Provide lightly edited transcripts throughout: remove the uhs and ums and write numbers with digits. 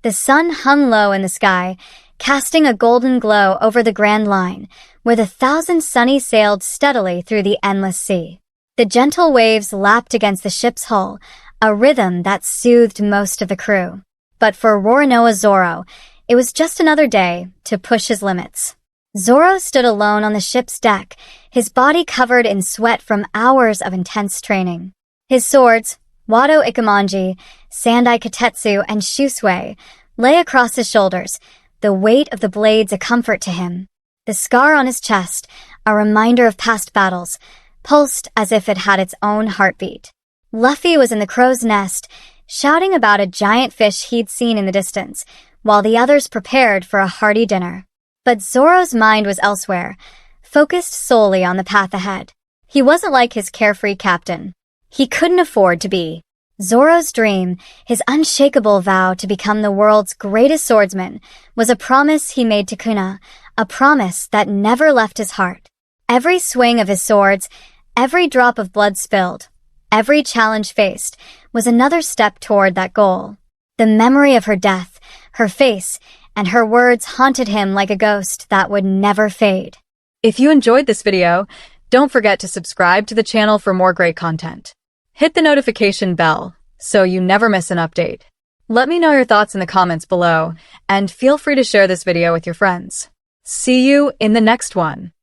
The sun hung low in the sky, casting a golden glow over the Grand Line, where the 1,000 sunny sailed steadily through the endless sea. The gentle waves lapped against the ship's hull, a rhythm that soothed most of the crew. But for Roronoa Zoro, it was just another day to push his limits. Zoro stood alone on the ship's deck, his body covered in sweat from hours of intense training. His swords, Wado Ikemonji, Sandai Katetsu, and Shusui, lay across his shoulders, the weight of the blades a comfort to him. The scar on his chest, a reminder of past battles, pulsed as if it had its own heartbeat. Luffy was in the crow's nest, shouting about a giant fish he'd seen in the distance, while the others prepared for a hearty dinner. But Zoro's mind was elsewhere, focused solely on the path ahead. He wasn't like his carefree captain. He couldn't afford to be. Zoro's dream, his unshakable vow to become the world's greatest swordsman, was a promise he made to Kuna, a promise that never left his heart. Every swing of his swords, every drop of blood spilled, every challenge faced, was another step toward that goal. The memory of her death, her face, and her words haunted him like a ghost that would never fade. If you enjoyed this video, don't forget to subscribe to the channel for more great content. Hit the notification bell so you never miss an update. Let me know your thoughts in the comments below, and feel free to share this video with your friends. See you in the next one.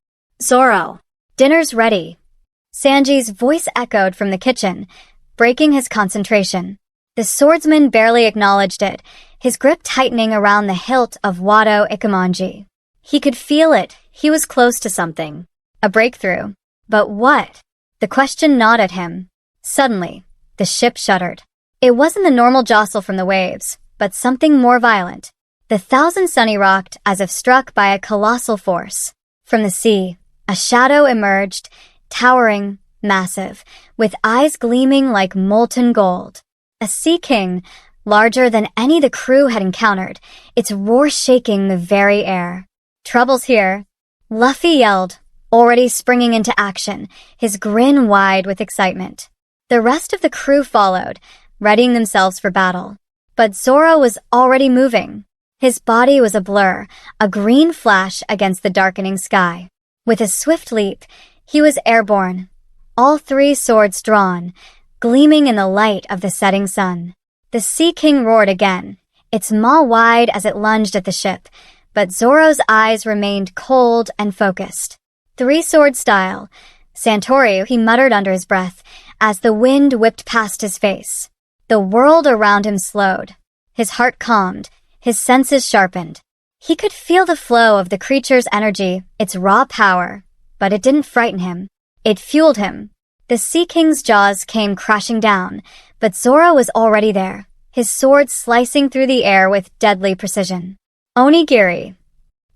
Zoro, dinner's ready. Sanji's voice echoed from the kitchen, breaking his concentration. The swordsman barely acknowledged it, his grip tightening around the hilt of Wado Ikemonji. He could feel it. He was close to something. A breakthrough. But what? The question gnawed at him. Suddenly, the ship shuddered. It wasn't the normal jostle from the waves, but something more violent. The 1,000 Sunny rocked as if struck by a colossal force. From the sea, a shadow emerged, towering, massive, with eyes gleaming like molten gold. A sea king, larger than any the crew had encountered, its roar shaking the very air. "Trouble's here," Luffy yelled, already springing into action, his grin wide with excitement. The rest of the crew followed, readying themselves for battle. But Zoro was already moving. His body was a blur, a green flash against the darkening sky. With a swift leap, he was airborne, all 3 swords drawn, gleaming in the light of the setting sun. The Sea King roared again, its maw wide as it lunged at the ship, but Zoro's eyes remained cold and focused. 3-sword style, Santori, he muttered under his breath, as the wind whipped past his face. The world around him slowed. His heart calmed, his senses sharpened. He could feel the flow of the creature's energy, its raw power, but it didn't frighten him. It fueled him. The Sea King's jaws came crashing down, but Zoro was already there, his sword slicing through the air with deadly precision. Onigiri.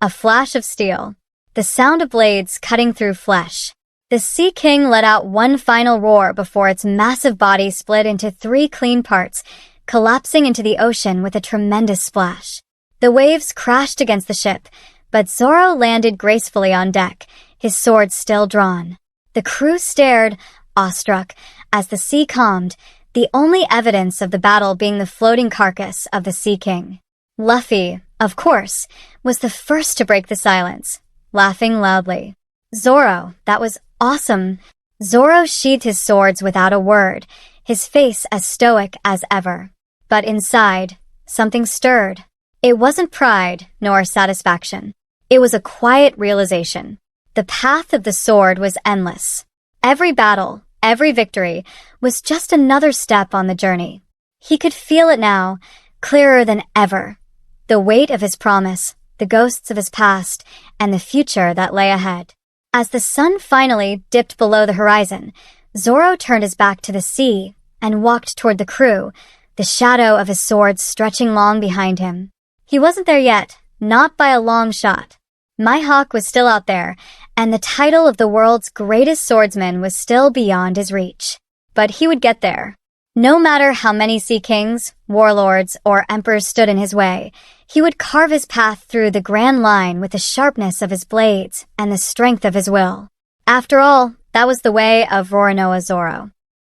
A flash of steel. The sound of blades cutting through flesh. The Sea King let out one final roar before its massive body split into 3 clean parts, collapsing into the ocean with a tremendous splash. The waves crashed against the ship, but Zoro landed gracefully on deck, his sword still drawn. The crew stared, awestruck, as the sea calmed, the only evidence of the battle being the floating carcass of the Sea King. Luffy, of course, was the first to break the silence, laughing loudly. "Zoro, that was awesome." Zoro sheathed his swords without a word, his face as stoic as ever. But inside, something stirred. It wasn't pride nor satisfaction. It was a quiet realization. The path of the sword was endless. Every battle, every victory, was just another step on the journey. He could feel it now, clearer than ever. The weight of his promise, the ghosts of his past, and the future that lay ahead. As the sun finally dipped below the horizon, Zoro turned his back to the sea and walked toward the crew, the shadow of his sword stretching long behind him. He wasn't there yet, not by a long shot. Mihawk was still out there, and the title of the world's greatest swordsman was still beyond his reach. But he would get there. No matter how many sea kings, warlords, or emperors stood in his way, he would carve his path through the Grand Line with the sharpness of his blades and the strength of his will. After all, that was the way of Roronoa Zoro.